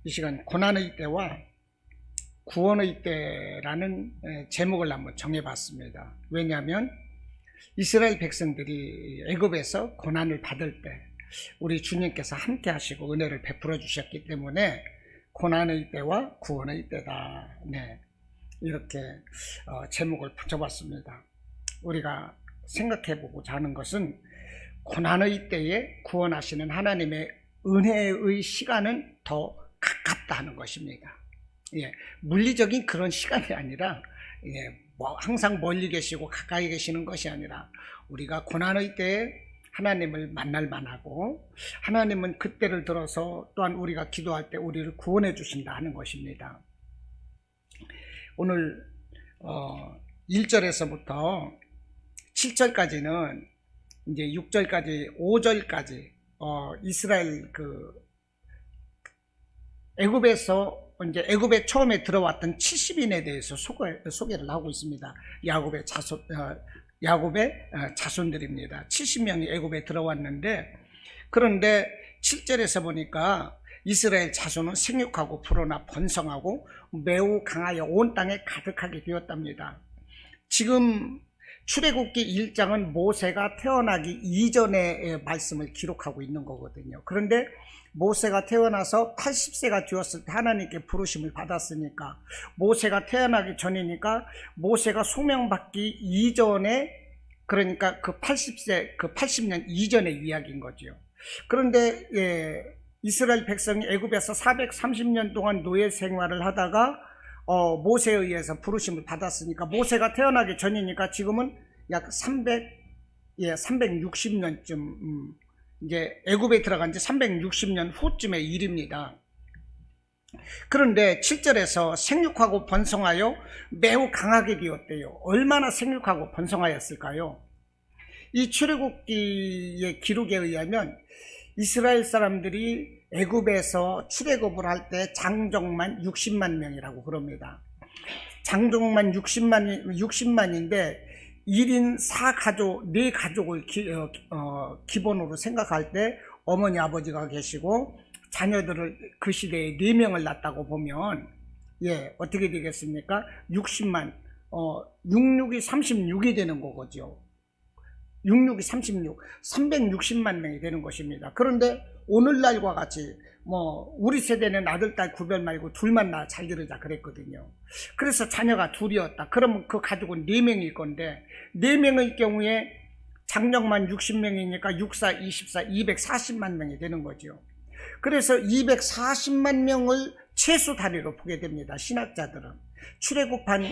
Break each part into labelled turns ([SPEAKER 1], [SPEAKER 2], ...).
[SPEAKER 1] 이 시간 고난의 때와 구원의 때라는 제목을 한번 정해봤습니다. 왜냐하면 이스라엘 백성들이 애굽에서 고난을 받을 때 우리 주님께서 함께 하시고 은혜를 베풀어 주셨기 때문에 고난의 때와 구원의 때다. 네, 이렇게 제목을 붙여봤습니다. 우리가 생각해보고자 하는 것은 고난의 때에 구원하시는 하나님의 은혜의 시간은 더 가깝다 하는 것입니다. 예, 물리적인 그런 시간이 아니라 항상 멀리 계시고 가까이 계시는 것이 아니라 우리가 고난의 때에 하나님을 만날 만하고 하나님은 그때를 들어서 또한 우리가 기도할 때 우리를 구원해 주신다 하는 것입니다. 오늘 1절에서부터 7절까지는 이제 6절까지 5절까지 이스라엘 이제 애굽에 처음에 들어왔던 70인에 대해서 소개를 하고 있습니다. 야곱의 자손들입니다. 70명이 애굽에 들어왔는데, 그런데 7절에서 보니까 이스라엘 자손은 생육하고 불어나 번성하고 매우 강하여 온 땅에 가득하게 되었답니다. 지금 출애굽기 1장은 모세가 태어나기 이전의 말씀을 기록하고 있는 거거든요. 그런데 모세가 태어나서 80세가 되었을 때 하나님께 부르심을 받았으니까, 모세가 태어나기 전이니까 모세가 소명받기 이전에, 그러니까 그 80년 이전의 이야기인 거죠. 그런데 이스라엘 백성이 애굽에서 430년 동안 노예 생활을 하다가 모세에 의해서 부르심을 받았으니까, 모세가 태어나기 전이니까 지금은 약 360년쯤 이제 애굽에 들어간 지 360년 후쯤의 일입니다. 그런데 7절에서 생육하고 번성하여 매우 강하게 되었대요. 얼마나 생육하고 번성하였을까요? 이 출애굽기의 기록에 의하면 이스라엘 사람들이 애굽에서 출애굽을 할 때 장정만 60만 명이라고 그럽니다. 장정만 60만인데 1인 4가족을 기본으로 생각할 때 어머니 아버지가 계시고 자녀들을 그 시대에 4명을 낳았다고 보면 어떻게 되겠습니까? 60만 66이 36이 되는 거죠. 66이 36, 360만 명이 되는 것입니다. 그런데 오늘날과 같이 우리 세대는 아들, 딸 구별 말고 둘만 낳아 잘 기르자 그랬거든요. 그래서 자녀가 둘이었다. 그러면 그 가족은 4명일 건데, 4명의 경우에 장정만 60명이니까 64, 24, 240만 명이 되는 거죠. 그래서 240만 명을 최소 단위로 보게 됩니다. 신학자들은. 출애굽한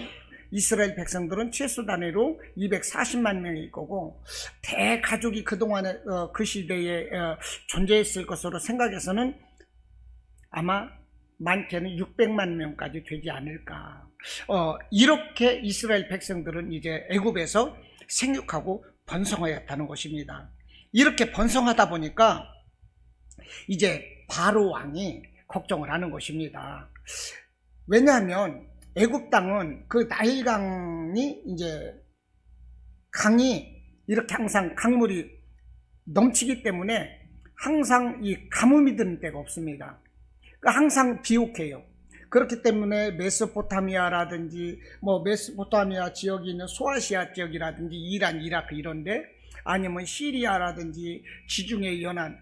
[SPEAKER 1] 이스라엘 백성들은 최소 단위로 240만 명일 거고, 대가족이 그동안에 그 시대에 존재했을 것으로 생각해서는 아마 많게는 600만 명까지 되지 않을까. 이렇게 이스라엘 백성들은 이제 애굽에서 생육하고 번성하였다는 것입니다. 이렇게 번성하다 보니까 이제 바로 왕이 걱정을 하는 것입니다. 왜냐하면 애굽 땅은 그 나일강이 이제 강이 이렇게 항상 강물이 넘치기 때문에 항상 이 가뭄이 드는 때가 없습니다. 항상 비옥해요. 그렇기 때문에 메소포타미아라든지 메소포타미아 지역이 있는 소아시아 지역이라든지 이란, 이라크 이런데, 아니면 시리아라든지 지중해 연안,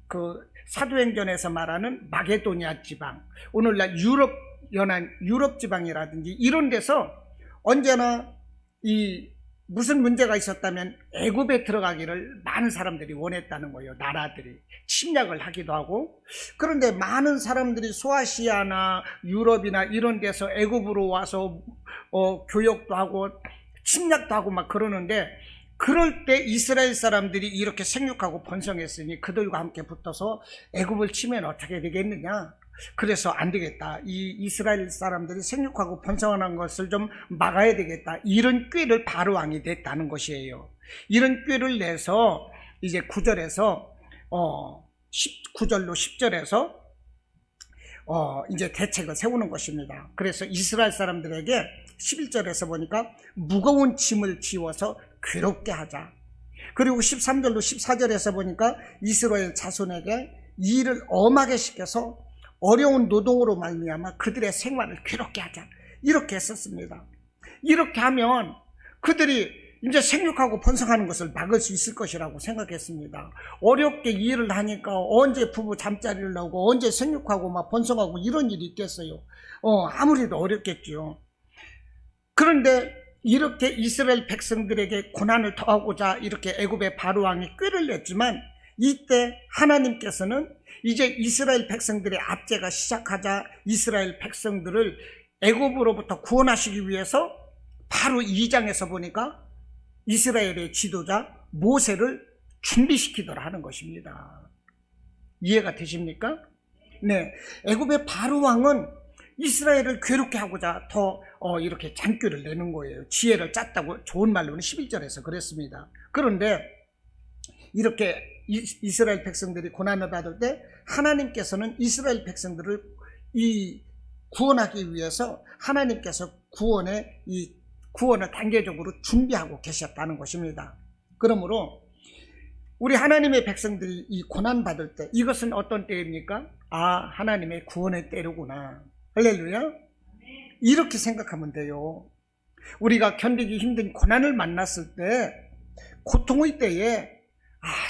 [SPEAKER 1] 그 사도행전에서 말하는 마게도니아 지방, 오늘날 유럽 연안, 유럽 지방이라든지 이런 데서 언제나 무슨 문제가 있었다면 애굽에 들어가기를 많은 사람들이 원했다는 거예요. 나라들이 침략을 하기도 하고. 그런데 많은 사람들이 소아시아나 유럽이나 이런 데서 애굽으로 와서 교역도 하고 침략도 하고 막 그러는데, 그럴 때 이스라엘 사람들이 이렇게 생육하고 번성했으니 그들과 함께 붙어서 애굽을 치면 어떻게 되겠느냐. 그래서 안 되겠다. 이 이스라엘 사람들이 생육하고 번성하는 것을 좀 막아야 되겠다. 이런 꾀를 바로 왕이 냈다는 것이에요. 이런 꾀를 내서 이제 9절로 10절에서 이제 대책을 세우는 것입니다. 그래서 이스라엘 사람들에게 11절에서 보니까 무거운 짐을 지워서 괴롭게 하자. 그리고 13절로 14절에서 보니까 이스라엘 자손에게 이 일을 엄하게 시켜서 어려운 노동으로 말미암아 그들의 생활을 괴롭게 하자, 이렇게 했었습니다. 이렇게 하면 그들이 이제 생육하고 번성하는 것을 막을 수 있을 것이라고 생각했습니다. 어렵게 일을 하니까 언제 부부 잠자리를 하고 언제 생육하고 막 번성하고 이런 일이 있겠어요. 아무래도 어렵겠지요. 그런데 이렇게 이스라엘 백성들에게 고난을 더하고자 이렇게 애굽의 바로 왕이 꾀를 냈지만, 이때 하나님께서는 이제 이스라엘 백성들의 압제가 시작하자 이스라엘 백성들을 애굽으로부터 구원하시기 위해서 바로 2장에서 보니까 이스라엘의 지도자 모세를 준비시키더라 하는 것입니다. 이해가 되십니까? 네, 애굽의 바로 왕은 이스라엘을 괴롭게 하고자 더 이렇게 잔꾀를 내는 거예요. 지혜를 짰다고 좋은 말로는 11절에서 그랬습니다. 그런데 이렇게 이스라엘 백성들이 고난을 받을 때 하나님께서는 이스라엘 백성들을 구원하기 위해서 하나님께서 구원을 단계적으로 준비하고 계셨다는 것입니다. 그러므로 우리 하나님의 백성들이 이 고난 받을 때, 이것은 어떤 때입니까? 하나님의 구원의 때로구나. 할렐루야. 이렇게 생각하면 돼요. 우리가 견디기 힘든 고난을 만났을 때, 고통의 때에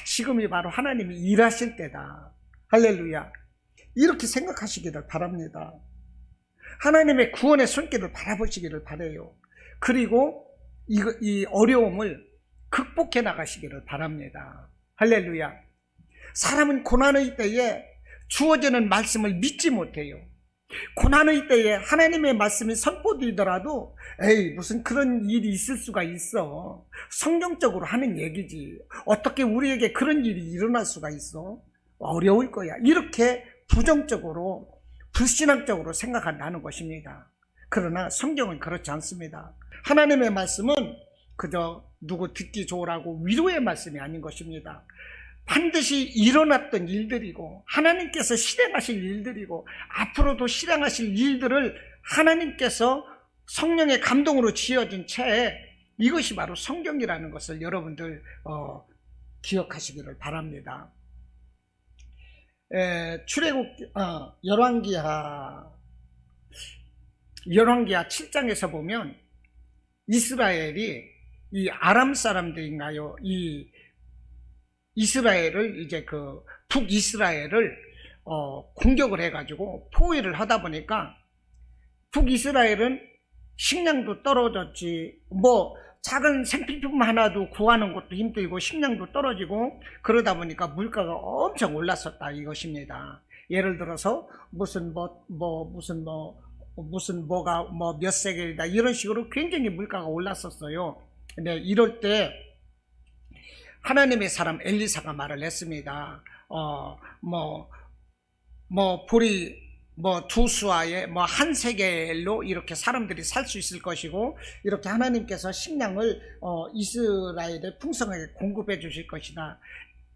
[SPEAKER 1] 지금이 바로 하나님이 일하실 때다. 할렐루야. 이렇게 생각하시기를 바랍니다. 하나님의 구원의 손길을 바라보시기를 바라요. 그리고 이 어려움을 극복해 나가시기를 바랍니다. 할렐루야. 사람은 고난의 때에 주어지는 말씀을 믿지 못해요. 고난의 때에 하나님의 말씀이 선포되더라도 무슨 그런 일이 있을 수가 있어. 성경적으로 하는 얘기지. 어떻게 우리에게 그런 일이 일어날 수가 있어? 어려울 거야. 이렇게 부정적으로 불신앙적으로 생각한다는 것입니다. 그러나 성경은 그렇지 않습니다. 하나님의 말씀은 그저 누구 듣기 좋으라고 위로의 말씀이 아닌 것입니다. 반드시 일어났던 일들이고 하나님께서 실행하실 일들이고 앞으로도 실행하실 일들을 하나님께서 성령의 감동으로 지어진 채, 이것이 바로 성경이라는 것을 여러분들 기억하시기를 바랍니다. 열왕기하 7장에서 보면 이스라엘이 이 아람 사람들인가요? 이 이스라엘을 이제 북이스라엘을 공격을 해가지고 포위를 하다 보니까 북이스라엘은 식량도 떨어졌지, 작은 생필품 하나도 구하는 것도 힘들고 식량도 떨어지고 그러다 보니까 물가가 엄청 올랐었다 이것입니다. 예를 들어서 뭐가 몇 세겔이다 이런 식으로 굉장히 물가가 올랐었어요. 근데 이럴 때 하나님의 사람 엘리사가 말을 했습니다. 보리 두 수아에 한 세겔로 이렇게 사람들이 살 수 있을 것이고, 이렇게 하나님께서 식량을 이스라엘에 풍성하게 공급해 주실 것이다.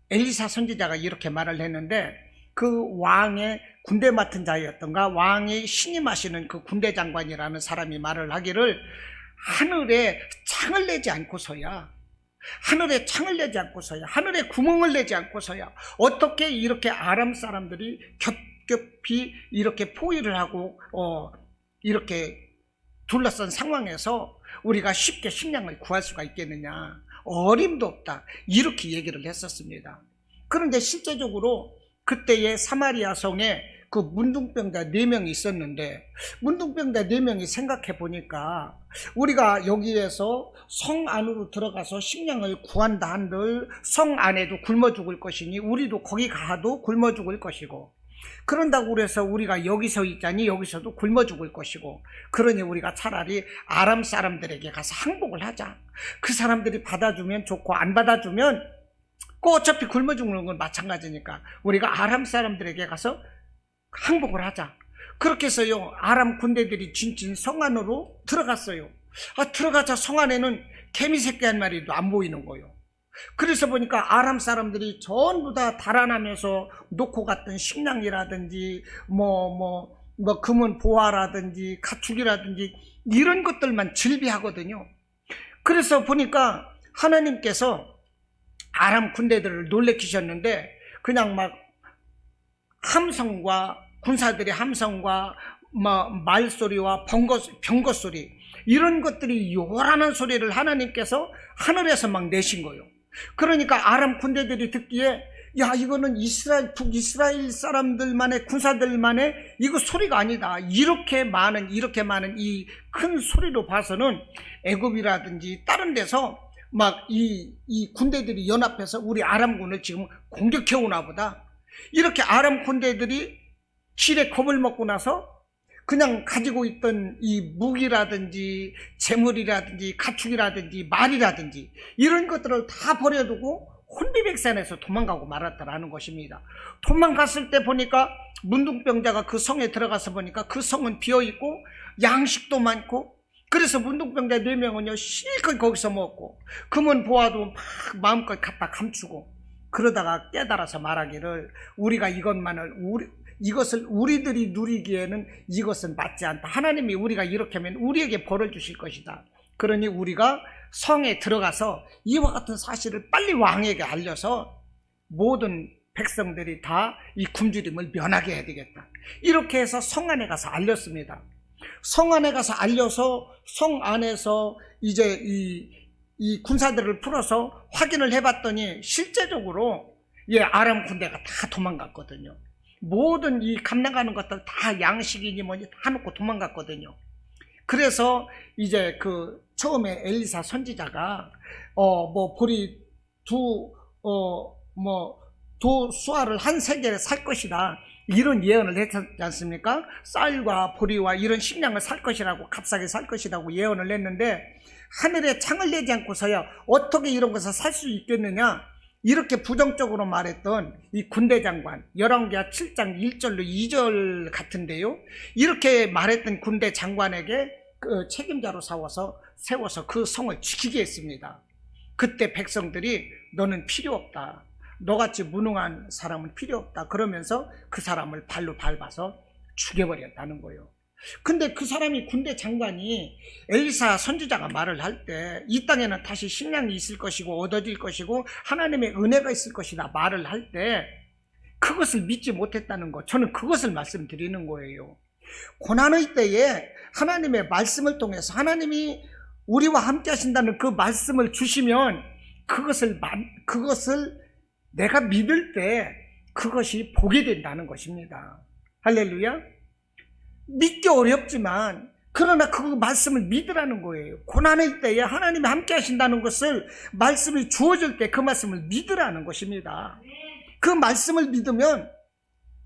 [SPEAKER 1] 엘리사 선지자가 이렇게 말을 했는데, 그 왕의 군대 맡은 자였던가 왕이 신임하시는 그 군대 장관이라는 사람이 말을 하기를, 하늘에 창을 내지 않고서야, 하늘에 구멍을 내지 않고서야 어떻게 이렇게 아람 사람들이 겹겹이 이렇게 포위를 하고 이렇게 둘러싼 상황에서 우리가 쉽게 식량을 구할 수가 있겠느냐, 어림도 없다, 이렇게 얘기를 했었습니다. 그런데 실제적으로 그때의 사마리아 성에 그 문둥병자 4명이 있었는데, 문둥병자 4명이 생각해 보니까 우리가 여기에서 성 안으로 들어가서 식량을 구한다 한들 성 안에도 굶어 죽을 것이니 우리도 거기 가도 굶어 죽을 것이고, 그런다고 그래서 우리가 여기서 있자니 여기서도 굶어 죽을 것이고, 그러니 우리가 차라리 아람 사람들에게 가서 항복을 하자. 그 사람들이 받아주면 좋고 안 받아주면 어차피 굶어 죽는 건 마찬가지니까 우리가 아람 사람들에게 가서 항복을 하자. 그렇게 해서요, 아람 군대들이 진진 성 안으로 들어갔어요. 들어가자 성 안에는 개미 새끼 한 마리도 안 보이는 거예요. 그래서 보니까 아람 사람들이 전부 다 달아나면서 놓고 갔던 식량이라든지 금은 보화라든지 가축이라든지 이런 것들만 즐비하거든요. 그래서 보니까 하나님께서 아람 군대들을 놀래키셨는데 그냥 막 함성과 군사들의 함성과 말소리와 병거 소리 이런 것들이 요란한 소리를 하나님께서 하늘에서 막 내신 거예요. 그러니까 아람 군대들이 듣기에 야 이거는 북이스라엘 사람들만의 군사들만의 이거 소리가 아니다. 이렇게 많은 이 큰 소리로 봐서는 애굽이라든지 다른 데서 막 이 군대들이 연합해서 우리 아람군을 지금 공격해 오나 보다. 이렇게 아람 군대들이 길에 겁을 먹고 나서 그냥 가지고 있던 이 무기라든지 재물이라든지 가축이라든지 말이라든지 이런 것들을 다 버려두고 혼비백산에서 도망가고 말았다라는 것입니다. 도망갔을 때 보니까 문둥병자가 그 성에 들어가서 보니까 그 성은 비어있고 양식도 많고 그래서 문둥병자 4명은요 실컷 거기서 먹고 금은 보아도 막 마음껏 갖다 감추고 그러다가 깨달아서 말하기를 우리가 이것을 우리들이 누리기에는 이것은 맞지 않다. 하나님이 우리가 이렇게 하면 우리에게 벌을 주실 것이다. 그러니 우리가 성에 들어가서 이와 같은 사실을 빨리 왕에게 알려서 모든 백성들이 다 이 굶주림을 면하게 해야 되겠다. 이렇게 해서 성 안에 가서 알렸습니다. 성 안에 가서 알려서 성 안에서 이제 이 군사들을 풀어서 확인을 해봤더니 실제적으로 아람 군대가 다 도망갔거든요. 모든 이 감나가는 것들 다 양식이니 뭐니 다 놓고 도망갔거든요. 그래서 이제 그 처음에 엘리사 선지자가 보리 두 수알을 한 세겔에 살 것이다 이런 예언을 했지 않습니까? 쌀과 보리와 이런 식량을 살 것이라고 값싸게 살 것이라고 예언을 했는데 하늘에 창을 내지 않고서야 어떻게 이런 것을 살 수 있겠느냐 이렇게 부정적으로 말했던 이 군대 장관 열왕기하 7장 1절로 2절 같은데요. 이렇게 말했던 군대 장관에게 그 책임자로 세워서 그 성을 지키게 했습니다. 그때 백성들이 너는 필요 없다. 너같이 무능한 사람은 필요 없다. 그러면서 그 사람을 발로 밟아서 죽여버렸다는 거예요. 근데 그 사람이 군대 장관이 엘리사 선지자가 말을 할 때 이 땅에는 다시 식량이 있을 것이고 얻어질 것이고 하나님의 은혜가 있을 것이다 말을 할 때 그것을 믿지 못했다는 것, 저는 그것을 말씀드리는 거예요. 고난의 때에 하나님의 말씀을 통해서 하나님이 우리와 함께 하신다는 그 말씀을 주시면 그것을 내가 믿을 때 그것이 보게 된다는 것입니다. 할렐루야. 믿기 어렵지만 그러나 그 말씀을 믿으라는 거예요. 고난의 때에 하나님이 함께 하신다는 것을 말씀이 주어질 때 그 말씀을 믿으라는 것입니다. 그 말씀을 믿으면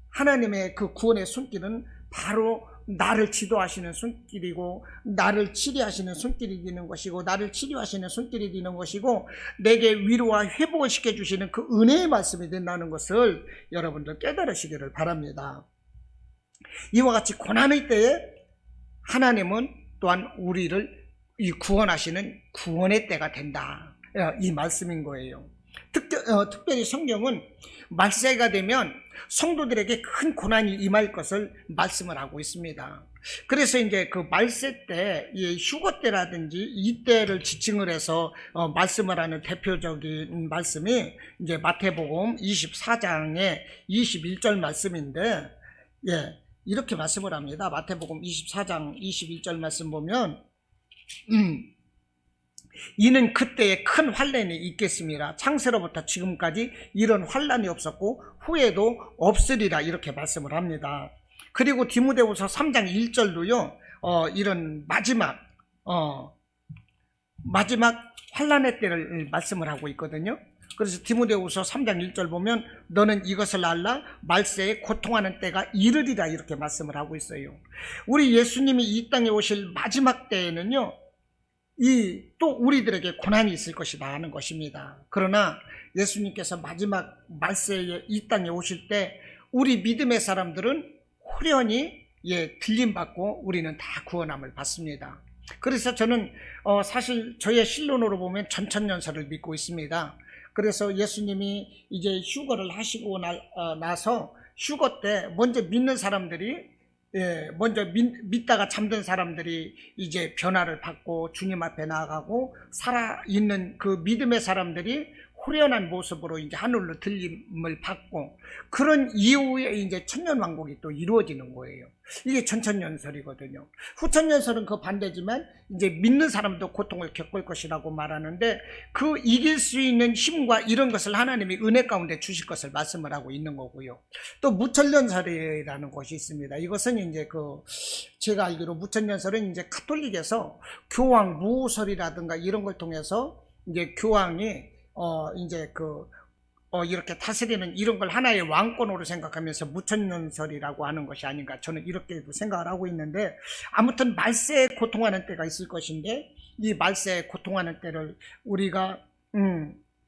[SPEAKER 1] 하나님의 그 구원의 손길은 바로 나를 지도하시는 손길이고 나를 치료하시는 손길이 되는 것이고 나를 치료하시는 손길이 되는 것이고 내게 위로와 회복을 시켜주시는 그 은혜의 말씀이 된다는 것을 여러분들 깨달으시기를 바랍니다. 이와 같이 고난의 때에 하나님은 또한 우리를 구원하시는 구원의 때가 된다. 이 말씀인 거예요. 특별히 성경은 말세가 되면 성도들에게 큰 고난이 임할 것을 말씀을 하고 있습니다. 그래서 이제 그 말세 때, 휴거 때라든지 이 때를 지칭을 해서 말씀을 하는 대표적인 말씀이 이제 마태복음 24장의 21절 말씀인데, 이렇게 말씀을 합니다. 마태복음 24장 21절 말씀 보면, 이는 그때에 큰 환난이 있겠습니다. 창세로부터 지금까지 이런 환난이 없었고 후에도 없으리라 이렇게 말씀을 합니다. 그리고 디모데후서 3장 1절도요. 이런 마지막 환난의 때를 말씀을 하고 있거든요. 그래서 디모데후서 3장 1절 보면 너는 이것을 알라 말세에 고통하는 때가 이르리라 이렇게 말씀을 하고 있어요. 우리 예수님이 이 땅에 오실 마지막 때에는요. 또 우리들에게 고난이 있을 것이다 하는 것입니다. 그러나 예수님께서 마지막 말세에 이 땅에 오실 때 우리 믿음의 사람들은 후련히 들림받고 우리는 다 구원함을 받습니다. 그래서 저는 사실 저의 신론으로 보면 전천년설을 믿고 있습니다. 그래서 예수님이 이제 휴거를 하시고 나서 휴거 때 먼저 믿는 사람들이 먼저 믿다가 잠든 사람들이 이제 변화를 받고 주님 앞에 나아가고 살아있는 그 믿음의 사람들이 후련한 모습으로 이제 하늘로 들림을 받고, 그런 이후에 이제 천년왕국이 또 이루어지는 거예요. 이게 천천연설이거든요. 후천연설은 그 반대지만 이제 믿는 사람도 고통을 겪을 것이라고 말하는데, 그 이길 수 있는 힘과 이런 것을 하나님이 은혜 가운데 주실 것을 말씀을 하고 있는 거고요. 또 무천연설이라는 것이 있습니다. 이것은 이제 제가 알기로 무천연설은 이제 가톨릭에서 교황 무호설이라든가 이런 걸 통해서 이제 교황이 이제 이렇게 다스리는 이런 걸 하나의 왕권으로 생각하면서 무천연설이라고 하는 것이 아닌가, 저는 이렇게도 생각을 하고 있는데, 아무튼 말세에 고통하는 때가 있을 것인데, 이 말세에 고통하는 때를 우리가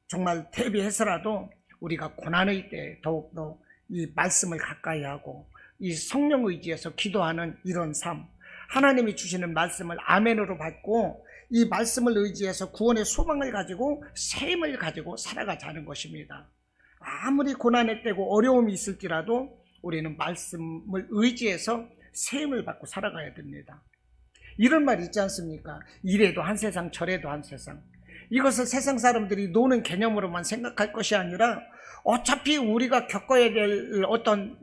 [SPEAKER 1] 정말 대비해서라도 우리가 고난의 때에 더욱더 이 말씀을 가까이 하고 이 성령 의지에서 기도하는 이런 삶, 하나님이 주시는 말씀을 아멘으로 받고 이 말씀을 의지해서 구원의 소망을 가지고 셈을 가지고 살아가자는 것입니다. 아무리 고난의 때고 어려움이 있을지라도 우리는 말씀을 의지해서 셈을 받고 살아가야 됩니다. 이런 말 있지 않습니까? 이래도 한 세상 저래도 한 세상. 이것을 세상 사람들이 노는 개념으로만 생각할 것이 아니라 어차피 우리가 겪어야 될 어떤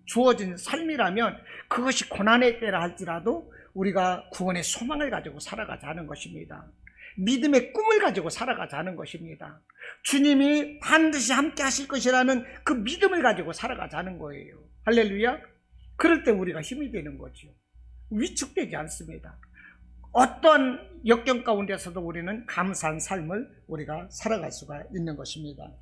[SPEAKER 1] 주어진 삶이라면 그것이 고난의 때라 할지라도 우리가 구원의 소망을 가지고 살아가자는 것입니다. 믿음의 꿈을 가지고 살아가자는 것입니다. 주님이 반드시 함께 하실 것이라는 그 믿음을 가지고 살아가자는 거예요. 할렐루야. 그럴 때 우리가 힘이 되는 거죠. 위축되지 않습니다. 어떤 역경 가운데서도 우리는 감사한 삶을 우리가 살아갈 수가 있는 것입니다.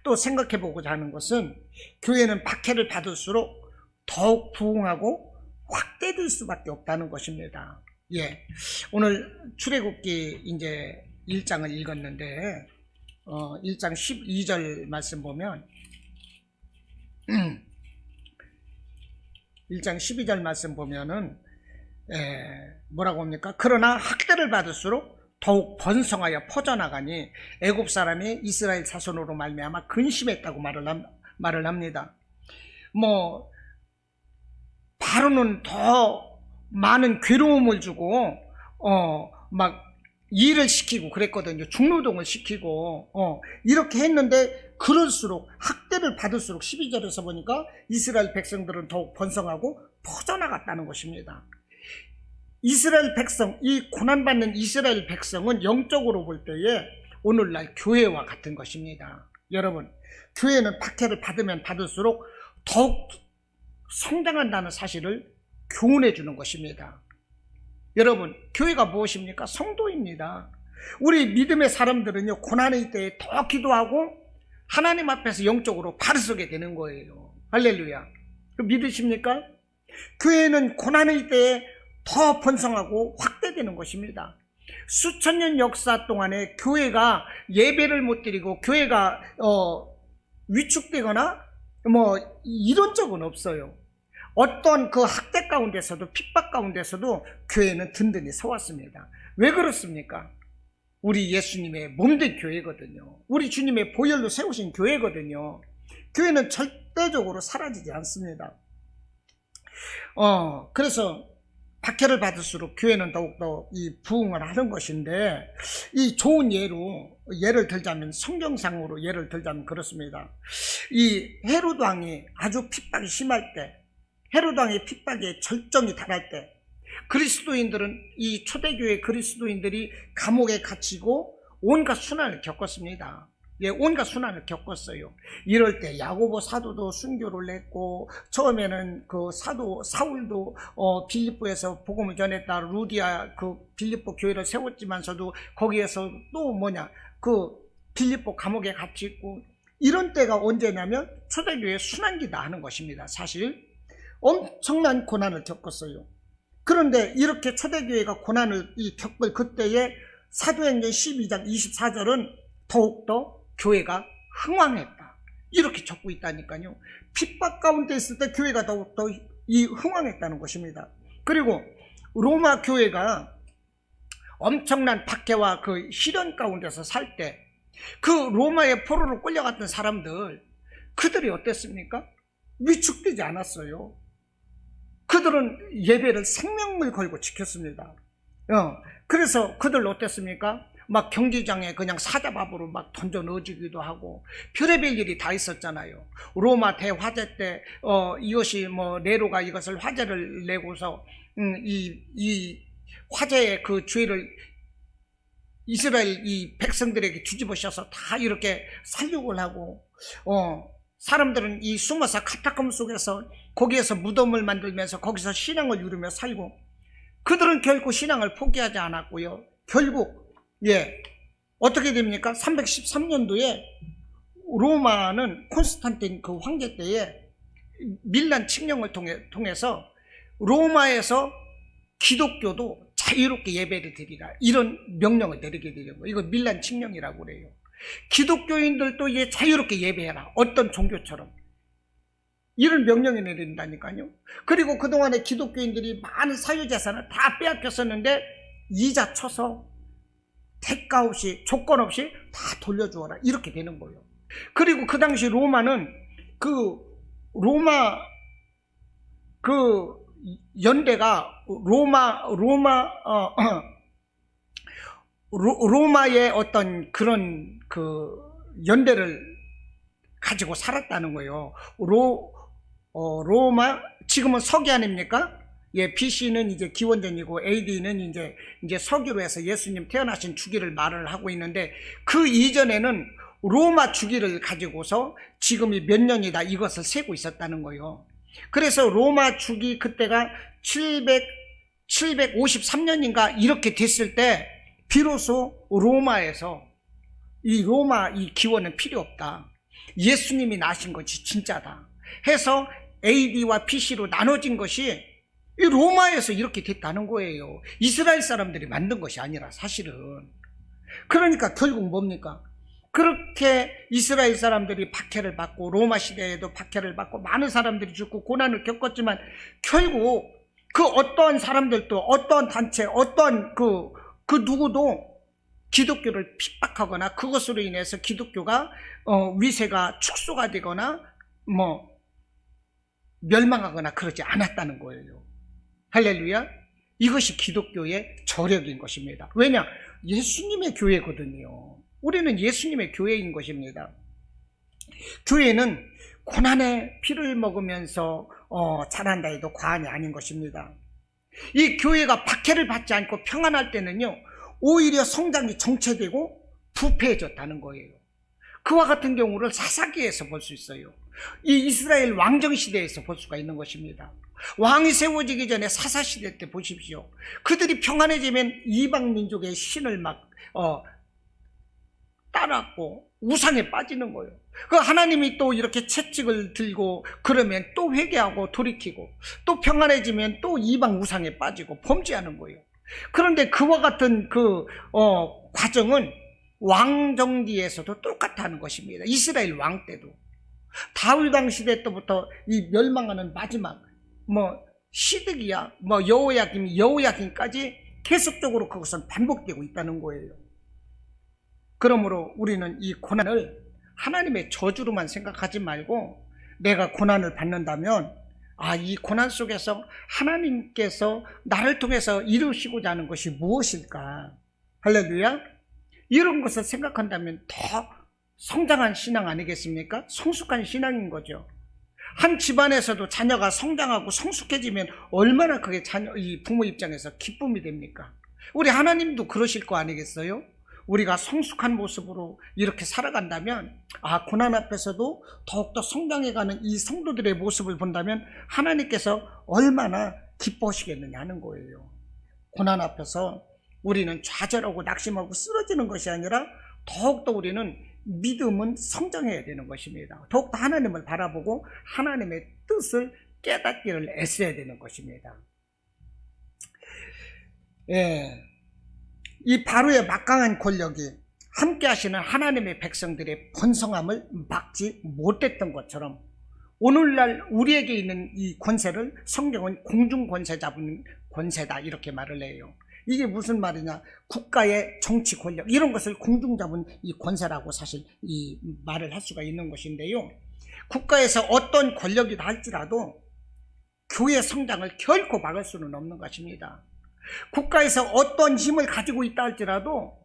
[SPEAKER 1] 또 생각해 보고자 하는 것은, 교회는 박해를 받을수록 더욱 부흥하고 확대될 수밖에 없다는 것입니다. 예, 오늘 출애굽기 이제 1장을 읽었는데 1장 12절 말씀 보면 1장 12절 말씀 보면은 뭐라고 합니까? 그러나 학대를 받을수록 더욱 번성하여 퍼져나가니 애굽 사람이 이스라엘 자손으로 말미암아 근심했다고 말을 합니다. 바로는 더 많은 괴로움을 주고 막 일을 시키고 그랬거든요. 중노동을 시키고 이렇게 했는데, 그럴수록 학대를 받을수록 12절에서 보니까 이스라엘 백성들은 더욱 번성하고 퍼져나갔다는 것입니다. 이스라엘 백성, 이 고난받는 이스라엘 백성은 영적으로 볼 때에 오늘날 교회와 같은 것입니다. 여러분, 교회는 박해를 받으면 받을수록 더욱 성장한다는 사실을 교훈해 주는 것입니다. 여러분, 교회가 무엇입니까? 성도입니다. 우리 믿음의 사람들은요, 고난의 때에 더 기도하고 하나님 앞에서 영적으로 발을 서게 되는 거예요. 할렐루야. 믿으십니까? 교회는 고난의 때에 더 번성하고 확대되는 것입니다. 수천 년 역사 동안에 교회가 예배를 못 드리고 교회가 위축되거나 이런 적은 없어요. 어떤 그 학대 가운데서도 핍박 가운데서도 교회는 든든히 서왔습니다. 왜 그렇습니까? 우리 예수님의 몸된 교회거든요. 우리 주님의 보혈로 세우신 교회거든요. 교회는 절대적으로 사라지지 않습니다. 그래서 박해를 받을수록 교회는 더욱더 이 부흥을 하는 것인데, 이 좋은 예를 들자면, 성경상으로 예를 들자면 그렇습니다. 이 헤롯 왕이 아주 핍박이 심할 때, 헤롯 왕의 핍박의 절정이 달할 때, 그리스도인들은, 이 초대교회 그리스도인들이 감옥에 갇히고 온갖 순환을 겪었습니다. 예, 온갖 순환을 겪었어요. 이럴 때 야고보 사도도 순교를 했고, 처음에는 그 사도 사울도 빌립보에서 복음을 전했다, 루디아 그 빌립보 교회를 세웠지만서도 거기에서 또 그 빌립보 감옥에 갇혀 있고, 이런 때가 언제냐면 초대교회 순환기다 하는 것입니다. 사실 엄청난 고난을 겪었어요. 그런데 이렇게 초대교회가 고난을 겪을 그때에 사도행전 12장 24절은 더욱더 교회가 흥왕했다, 이렇게 적고 있다니까요. 핍박 가운데 있을 때 교회가 더욱더 흥왕했다는 것입니다. 그리고 로마 교회가 엄청난 박해와 그 시련 가운데서 살 때, 그 로마의 포로로 끌려갔던 사람들, 그들이 어땠습니까? 위축되지 않았어요. 그들은 예배를 생명을 걸고 지켰습니다. 그래서 그들 어땠습니까? 막 경기장에 그냥 사자밥으로 막 던져 넣어주기도 하고 별의별 일이 다 있었잖아요. 로마 대화재 때 이것이 뭐 네로가 이것을 화재를 내고서 이 화재의 그 죄를 이스라엘 이 백성들에게 뒤집어셔서 다 이렇게 살육을 하고 사람들은 이 숨어서 카타콤 속에서 거기에서 무덤을 만들면서 거기서 신앙을 이루며 살고, 그들은 결코 신앙을 포기하지 않았고요. 결국 어떻게 됩니까? 313년도에 로마는 콘스탄틴 그 황제 때에 밀란 칙령을 통해서 로마에서 기독교도 자유롭게 예배를 드리라, 이런 명령을 내리게 되는 거예요. 이거 밀란 칙령이라고 그래요. 기독교인들도 이제 자유롭게 예배해라, 어떤 종교처럼, 이런 명령을 내린다니까요. 그리고 그동안에 기독교인들이 많은 사유재산을 다 빼앗겼었는데 이자 쳐서 대가 없이 조건 없이 다 돌려주어라, 이렇게 되는 거예요. 그리고 그 당시 로마는 그 연대가 로마의 어떤 그런 그 연대를 가지고 살았다는 거예요. 로마, 지금은 서기 아닙니까? BC는 이제 기원전이고 AD는 이제 서기로 해서 예수님 태어나신 주기를 말을 하고 있는데, 그 이전에는 로마 주기를 가지고서 지금이 몇 년이다 이것을 세고 있었다는 거예요. 그래서 로마 주기 그때가 753년인가 이렇게 됐을 때 비로소 로마에서 로마 이 기원은 필요 없다, 예수님이 나신 것이 진짜다 해서 AD와 BC로 나눠진 것이 이 로마에서 이렇게 됐다는 거예요. 이스라엘 사람들이 만든 것이 아니라 사실은. 그러니까 결국 뭡니까? 그렇게 이스라엘 사람들이 박해를 받고 로마 시대에도 박해를 받고 많은 사람들이 죽고 고난을 겪었지만, 결국 그 어떠한 사람들도 어떠한 단체 어떠한 그 누구도 기독교를 핍박하거나 그것으로 인해서 기독교가 위세가 축소가 되거나 뭐 멸망하거나 그러지 않았다는 거예요. 할렐루야. 이것이 기독교의 저력인 것입니다. 왜냐? 예수님의 교회거든요. 우리는 예수님의 교회인 것입니다. 교회는 고난의 피를 먹으면서 자란다 해도 과언이 아닌 것입니다. 이 교회가 박해를 받지 않고 평안할 때는요, 오히려 성장이 정체되고 부패해졌다는 거예요. 그와 같은 경우를 사사기에서 볼 수 있어요. 이 이스라엘 왕정시대에서 볼 수가 있는 것입니다. 왕이 세워지기 전에 사사시대 때 보십시오. 그들이 평안해지면 이방민족의 신을 막 따랐고 우상에 빠지는 거예요. 그 하나님이 또 이렇게 채찍을 들고 그러면 또 회개하고 돌이키고, 또 평안해지면 또 이방 우상에 빠지고 범죄하는 거예요. 그런데 그와 같은 그 과정은 왕정기에서도 똑같다는 것입니다. 이스라엘 왕 때도 다윗 왕 시대 때부터 이 멸망하는 마지막 시드기야 여호야김까지 계속적으로 그것은 반복되고 있다는 거예요. 그러므로 우리는 이 고난을 하나님의 저주로만 생각하지 말고, 내가 고난을 받는다면 이 고난 속에서 하나님께서 나를 통해서 이루시고자 하는 것이 무엇일까? 할렐루야. 이런 것을 생각한다면 더 성장한 신앙 아니겠습니까? 성숙한 신앙인 거죠. 한 집안에서도 자녀가 성장하고 성숙해지면 얼마나 그게 이 부모 입장에서 기쁨이 됩니까? 우리 하나님도 그러실 거 아니겠어요? 우리가 성숙한 모습으로 이렇게 살아간다면, 고난 앞에서도 더욱더 성장해가는 이 성도들의 모습을 본다면 하나님께서 얼마나 기뻐하시겠느냐 하는 거예요. 고난 앞에서 우리는 좌절하고 낙심하고 쓰러지는 것이 아니라 더욱더 우리는 믿음은 성장해야 되는 것입니다. 더욱더 하나님을 바라보고 하나님의 뜻을 깨닫기를 애써야 되는 것입니다. 이 바로의 막강한 권력이 함께 하시는 하나님의 백성들의 번성함을 막지 못했던 것처럼, 오늘날 우리에게 있는 이 권세를 성경은 공중 권세 잡은 권세다 이렇게 말을 해요. 이게 무슨 말이냐? 국가의 정치 권력, 이런 것을 공중 잡은 이 권세라고 사실 이 말을 할 수가 있는 것인데요. 국가에서 어떤 권력이다 할지라도 교회 성장을 결코 막을 수는 없는 것입니다. 국가에서 어떤 힘을 가지고 있다 할지라도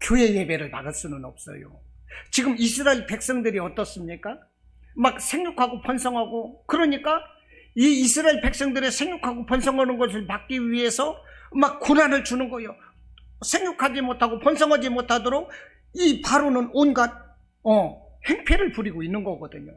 [SPEAKER 1] 교회 예배를 막을 수는 없어요. 지금 이스라엘 백성들이 어떻습니까? 막 생육하고 번성하고, 그러니까 이 이스라엘 백성들의 생육하고 번성하는 것을 막기 위해서 막 고난을 주는 거예요. 생육하지 못하고 번성하지 못하도록 이 바로는 온갖 행패를 부리고 있는 거거든요.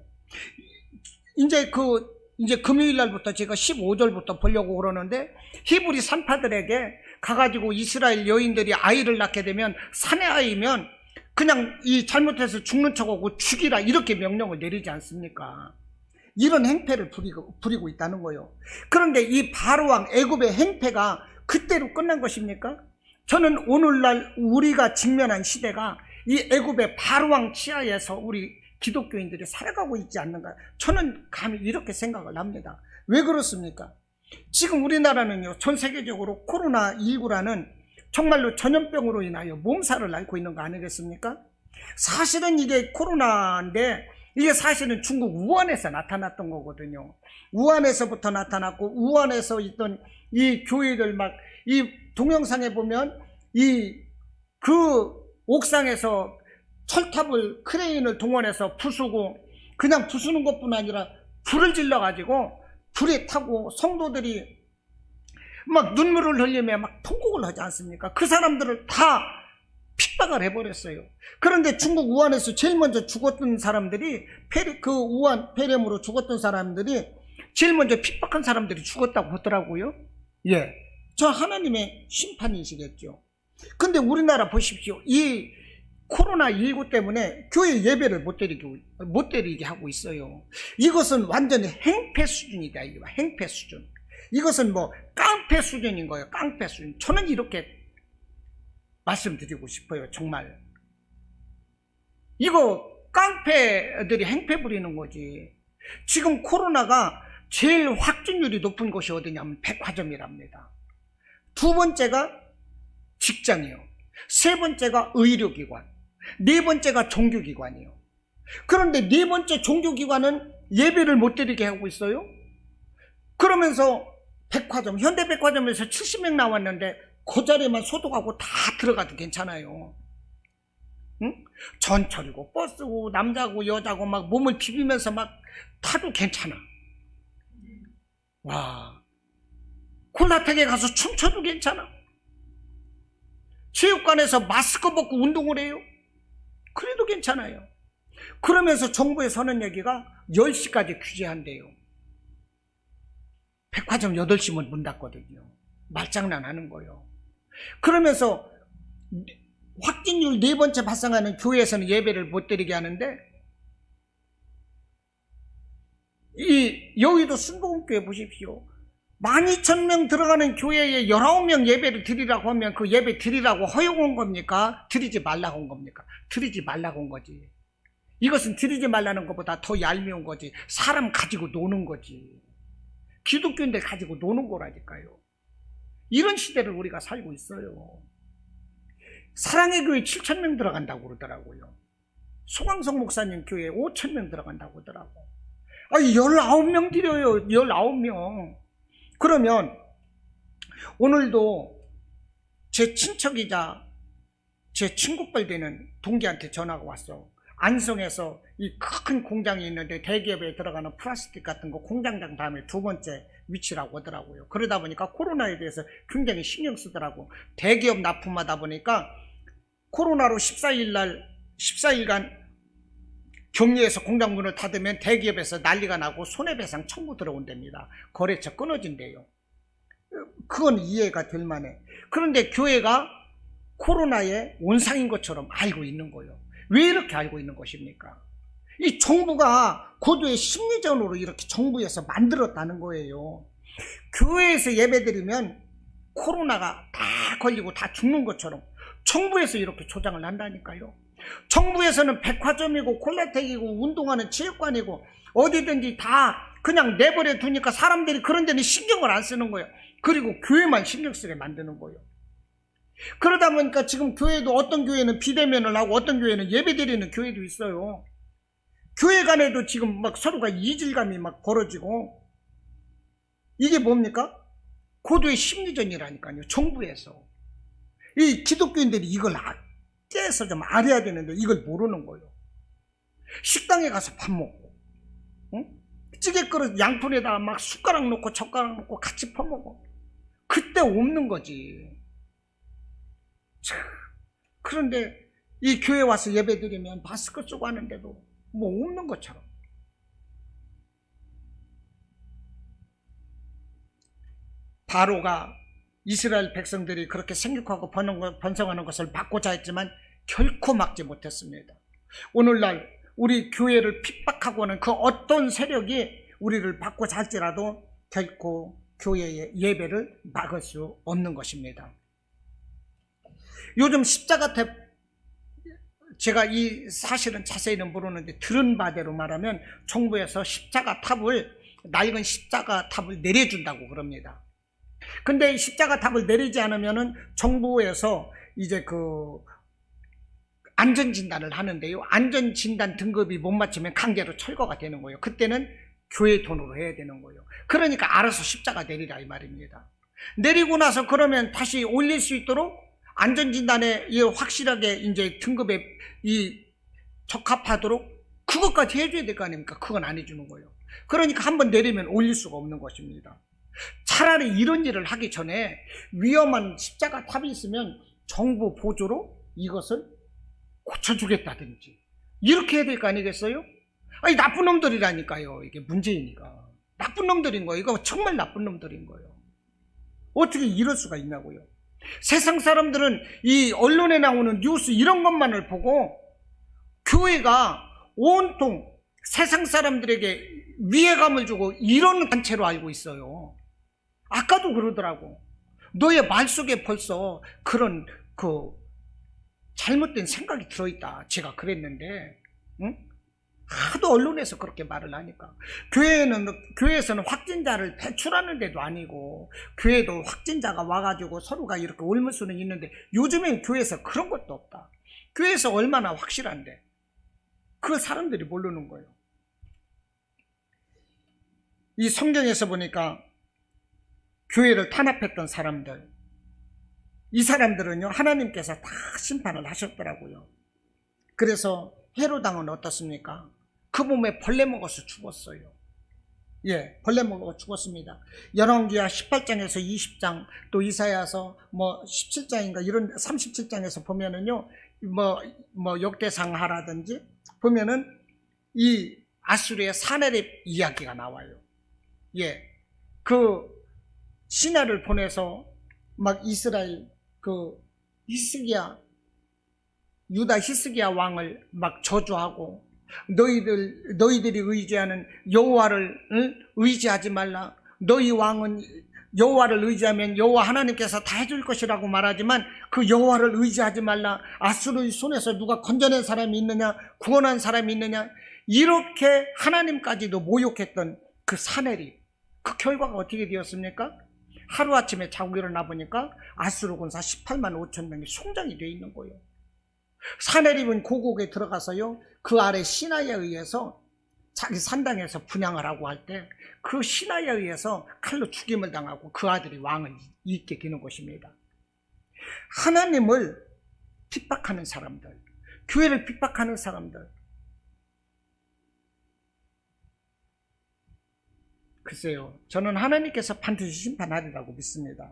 [SPEAKER 1] 이제 금요일 날부터 제가 15절부터 보려고 그러는데, 히브리 산파들에게 가가지고 이스라엘 여인들이 아이를 낳게 되면, 사내 아이면 그냥 이 잘못해서 죽는 척하고 죽이라, 이렇게 명령을 내리지 않습니까? 이런 행패를 부리고 있다는 거예요. 그런데 이 바로왕 애굽의 행패가 그때로 끝난 것입니까? 저는 오늘날 우리가 직면한 시대가 이 애굽의 바로왕 치하에서 우리 기독교인들이 살아가고 있지 않는가, 저는 감히 이렇게 생각을 합니다. 왜 그렇습니까? 지금 우리나라는요, 전 세계적으로 코로나19라는 정말로 전염병으로 인하여 몸살을 앓고 있는 거 아니겠습니까? 사실은 이게 코로나인데, 이게 사실은 중국 우한에서 나타났던 거거든요. 우한에서부터 나타났고, 우한에서 있던 이 교회들, 막 이 동영상에 보면 그 옥상에서 철탑을, 크레인을 동원해서 부수고, 그냥 부수는 것뿐 아니라 불을 질러가지고 불에 타고 성도들이 막 눈물을 흘리며 막 통곡을 하지 않습니까? 그 사람들을 다 핍박을 해버렸어요. 그런데 중국 우한에서 제일 먼저 죽었던 사람들이, 그 우한 폐렴으로 죽었던 사람들이, 제일 먼저 핍박한 사람들이 죽었다고 하더라고요. 예, 저 하나님의 심판이시겠죠. 근데 우리나라 보십시오. 이 코로나19 때문에 교회 예배를 못 드리게 하고 있어요. 이것은 완전히 행패 수준이다. 이거 행패 수준. 이것은 뭐 깡패 수준인 거예요. 깡패 수준. 저는 이렇게 말씀드리고 싶어요. 정말 이거 깡패들이 행패 부리는 거지. 지금 코로나가 제일 확진율이 높은 곳이 어디냐면 백화점이랍니다. 두 번째가 직장이요. 세 번째가 의료기관. 네 번째가 종교기관이요. 그런데 네 번째 종교기관은 예배를 못 드리게 하고 있어요. 그러면서 백화점, 현대백화점에서 70명 나왔는데 그 자리에만 소독하고 다 들어가도 괜찮아요. 응? 전철이고 버스고 남자고 여자고 막 몸을 비비면서 막 타도 괜찮아. 와, 콜라텍에 가서 춤춰도 괜찮아. 체육관에서 마스크 벗고 운동을 해요. 그래도 괜찮아요. 그러면서 정부에서 하는 얘기가 10시까지 규제한대요. 백화점 8시면 문 닫거든요. 말장난 하는 거예요. 그러면서 확진율 4번째 발생하는 교회에서는 예배를 못 드리게 하는데, 이 여의도 순복음교회 보십시오. 12,000명 들어가는 교회에 19명 예배를 드리라고 하면 그 예배 드리라고 허용한 겁니까? 드리지 말라고 한 겁니까? 드리지 말라고 한 거지. 이것은 드리지 말라는 것보다 더 얄미운 거지. 사람 가지고 노는 거지. 기독교인들 가지고 노는 거라니까요. 이런 시대를 우리가 살고 있어요. 사랑의 교회 7,000명 들어간다고 그러더라고요. 소강성 목사님 교회에 5,000명 들어간다고 하더라고. 아니 19명 드려요. 19명. 그러면 오늘도 제 친척이자 제 친구뻘 되는 동기한테 전화가 왔어. 안성에서 이 큰 공장이 있는데 대기업에 들어가는 플라스틱 같은 거 공장장 다음에 두 번째 위치라고 하더라고요. 그러다 보니까 코로나에 대해서 굉장히 신경 쓰더라고. 대기업 납품하다 보니까 코로나로 14일간 격리해서 공장 문을 닫으면 대기업에서 난리가 나고 손해배상 청구 들어온답니다. 거래처 끊어진대요. 그건 이해가 될 만해. 그런데 교회가 코로나의 온상인 것처럼 알고 있는 거예요. 왜 이렇게 알고 있는 것입니까? 이 정부가 고도의 심리전으로 이렇게 정부에서 만들었다는 거예요. 교회에서 예배드리면 코로나가 다 걸리고 다 죽는 것처럼 정부에서 이렇게 조장을 한다니까요. 정부에서는 백화점이고 콜라텍이고 운동하는 체육관이고 어디든지 다 그냥 내버려 두니까 사람들이 그런 데는 신경을 안 쓰는 거예요. 그리고 교회만 신경 쓰게 만드는 거예요. 그러다 보니까 지금 교회도 어떤 교회는 비대면을 하고 어떤 교회는 예배 드리는 교회도 있어요. 교회 간에도 지금 막 서로가 이질감이 막 벌어지고, 이게 뭡니까? 고도의 심리전이라니까요. 정부에서 이 기독교인들이 이걸 깨서 좀 알아야 되는데 이걸 모르는 거예요. 식당에 가서 밥 먹고, 응? 찌개 그릇 양푼에다 막 숟가락 놓고 젓가락 놓고 같이 퍼먹어. 그때 없는 거지. 참, 그런데 이 교회 와서 예배 드리면 마스크 쓰고 하는데도 뭐 없는 것처럼. 바로가 이스라엘 백성들이 그렇게 생육하고 번성하는 것을 막고자 했지만 결코 막지 못했습니다. 오늘날 우리 교회를 핍박하고 하는 그 어떤 세력이 우리를 막고자 할지라도 결코 교회의 예배를 막을 수 없는 것입니다. 요즘 십자가 탑, 제가 이 사실은 자세히는 모르는데 들은 바대로 말하면 정부에서 십자가 탑을, 낡은 십자가 탑을 내려준다고 그럽니다. 근데 십자가 탑을 내리지 않으면은 정부에서 이제 그 안전진단을 하는데요. 안전진단 등급이 못 맞추면 강제로 철거가 되는 거예요. 그때는 교회 돈으로 해야 되는 거예요. 그러니까 알아서 십자가 내리라 이 말입니다. 내리고 나서 그러면 다시 올릴 수 있도록 안전진단에 확실하게 이제 등급에 적합하도록 그것까지 해줘야 될 거 아닙니까? 그건 안 해주는 거예요. 그러니까 한번 내리면 올릴 수가 없는 것입니다. 차라리 이런 일을 하기 전에 위험한 십자가 탑이 있으면 정부 보조로 이것을 고쳐주겠다든지 이렇게 해야 될 거 아니겠어요? 아니 나쁜 놈들이라니까요. 이게 문재인이가 나쁜 놈들인 거예요. 이거 정말 나쁜 놈들인 거예요. 어떻게 이럴 수가 있냐고요. 세상 사람들은 이 언론에 나오는 뉴스 이런 것만을 보고 교회가 온통 세상 사람들에게 위해감을 주고 이런 단체로 알고 있어요. 아까도 그러더라고. 너의 말 속에 벌써 그런 잘못된 생각이 들어있다. 제가 그랬는데, 응? 하도 언론에서 그렇게 말을 하니까. 교회에서는 확진자를 배출하는 데도 아니고, 교회도 확진자가 와가지고 서로가 이렇게 옮을 수는 있는데, 요즘엔 교회에서 그런 것도 없다. 교회에서 얼마나 확실한데, 그 사람들이 모르는 거예요. 이 성경에서 보니까, 교회를 탄압했던 사람들, 이 사람들은요 하나님께서 다 심판을 하셨더라고요. 그래서 헤롯 왕은 어떻습니까? 그 몸에 벌레 먹어서 죽었어요. 예, 벌레 먹어 죽었습니다. 열왕기하 18장에서 20장 또 이사야서 17장인가 이런 37장에서 보면은요 역대상하라든지 보면은 이 아수르의 사내립 이야기가 나와요. 예, 그 신하를 보내서 막 이스라엘 유다 히스기야 왕을 막 저주하고 너희들이 의지하는 여호와를 의지하지 말라. 너희 왕은 여호와를 의지하면 여호와 하나님께서 다 해줄 것이라고 말하지만 그 여호와를 의지하지 말라. 아수르의 손에서 누가 건져낸 사람이 있느냐, 구원한 사람이 있느냐, 이렇게 하나님까지도 모욕했던 그 사내립, 그 결과가 어떻게 되었습니까? 하루아침에 자고 일어나 보니까 아수르 군사 18만 5천 명이 송장이 되어 있는 거예요. 사내립은 고국에 들어가서요 그 아래 신하에 의해서 자기 산당에서 분향을 하고 할 때 그 신하에 의해서 칼로 죽임을 당하고 그 아들이 왕을 잇게 되는 것입니다. 하나님을 핍박하는 사람들, 교회를 핍박하는 사람들, 글쎄요, 저는 하나님께서 반드시 심판하리라고 믿습니다.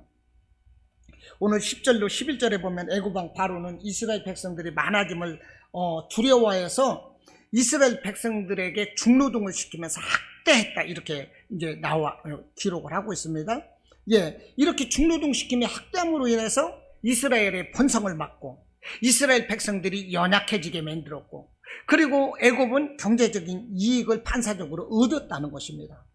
[SPEAKER 1] 오늘 10절로 11절에 보면 애굽왕 바로는 이스라엘 백성들이 많아짐을 두려워해서 이스라엘 백성들에게 중노동을 시키면서 학대했다, 이렇게 이제 기록을 하고 있습니다. 예, 이렇게 중노동 시키며 학대함으로 인해서 이스라엘의 번성을 막고 이스라엘 백성들이 연약해지게 만들었고, 그리고 애굽은 경제적인 이익을 반사적으로 얻었다는 것입니다.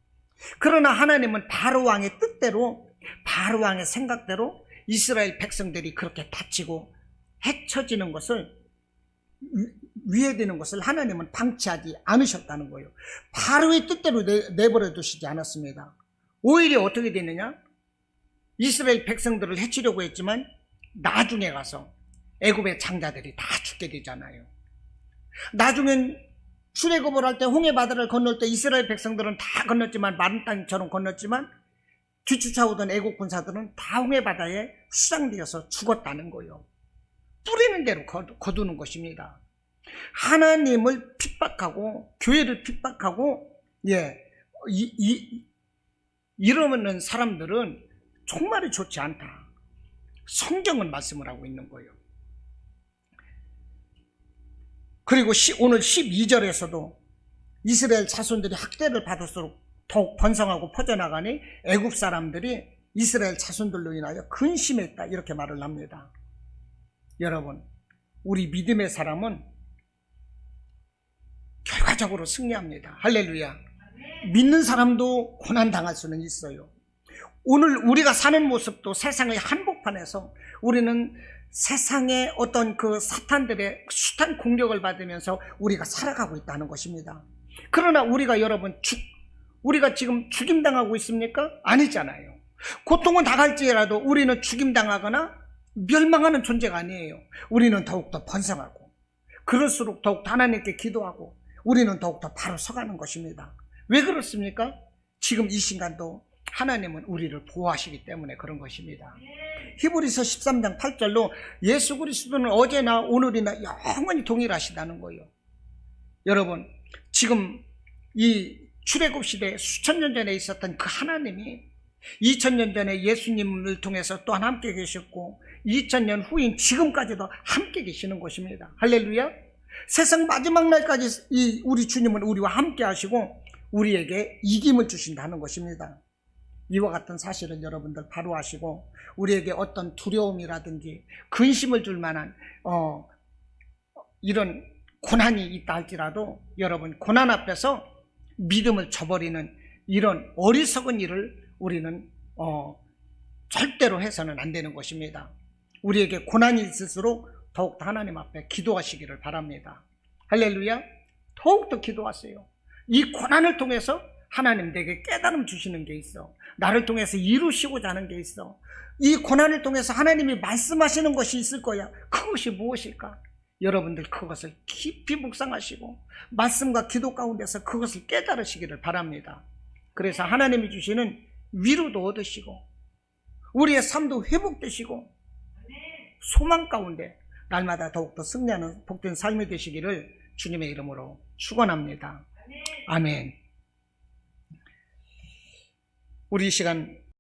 [SPEAKER 1] 그러나 하나님은 바로 왕의 뜻대로, 바로 왕의 생각대로 이스라엘 백성들이 그렇게 다치고 해쳐지는 것을, 위해되는 것을 하나님은 방치하지 않으셨다는 거예요. 바로의 뜻대로 내버려 두시지 않았습니다. 오히려 어떻게 되느냐? 이스라엘 백성들을 해치려고 했지만 나중에 가서 애굽의 장자들이 다 죽게 되잖아요. 나중엔 출애굽을 할 때 홍해바다를 건널 때 이스라엘 백성들은 다 건넜지만, 마른 땅처럼 건넜지만 뒤쫓아오던 애국 군사들은 다 홍해바다에 수장되어서 죽었다는 거예요. 뿌리는 대로 거두는 것입니다. 하나님을 핍박하고 교회를 핍박하고 이러는 사람들은 정말이 좋지 않다. 성경은 말씀을 하고 있는 거예요. 그리고 오늘 12절에서도 이스라엘 자손들이 학대를 받을수록 더욱 번성하고 퍼져나가니 애굽 사람들이 이스라엘 자손들로 인하여 근심했다, 이렇게 말을 합니다. 여러분, 우리 믿음의 사람은 결과적으로 승리합니다. 할렐루야. 믿는 사람도 고난당할 수는 있어요. 오늘 우리가 사는 모습도 세상의 한복판에서 우리는 세상의 어떤 그 사탄들의 숱한 공격을 받으면서 우리가 살아가고 있다는 것입니다. 그러나 우리가 우리가 지금 죽임당하고 있습니까? 아니잖아요. 고통은 당할지라도 우리는 죽임당하거나 멸망하는 존재가 아니에요. 우리는 더욱더 번성하고, 그럴수록 더욱 하나님께 기도하고, 우리는 더욱더 바로 서가는 것입니다. 왜 그렇습니까? 지금 이 순간도 하나님은 우리를 보호하시기 때문에 그런 것입니다. 히브리서 13장 8절로 예수 그리스도는 어제나 오늘이나 영원히 동일하시다는 거예요. 여러분, 지금 이 출애굽 시대에 수천 년 전에 있었던 그 하나님이 2000년 전에 예수님을 통해서 또한 함께 계셨고 2000년 후인 지금까지도 함께 계시는 것입니다. 할렐루야. 세상 마지막 날까지 우리 주님은 우리와 함께 하시고 우리에게 이김을 주신다는 것입니다. 이와 같은 사실을 여러분들 바로 아시고, 우리에게 어떤 두려움이라든지 근심을 줄 만한 이런 고난이 있다 할지라도 여러분, 고난 앞에서 믿음을 저버리는 이런 어리석은 일을 우리는 절대로 해서는 안 되는 것입니다. 우리에게 고난이 있을수록 더욱더 하나님 앞에 기도하시기를 바랍니다. 할렐루야. 더욱더 기도하세요. 이 고난을 통해서 하나님 내게 깨달음 주시는 게 있어. 나를 통해서 이루시고자 하는 게 있어. 이 고난을 통해서 하나님이 말씀하시는 것이 있을 거야. 그것이 무엇일까? 여러분들 그것을 깊이 묵상하시고 말씀과 기도 가운데서 그것을 깨달으시기를 바랍니다. 그래서 하나님이 주시는 위로도 얻으시고 우리의 삶도 회복되시고 소망 가운데 날마다 더욱더 승리하는 복된 삶이 되시기를 주님의 이름으로 축원합니다. 아멘. 우리 이 시간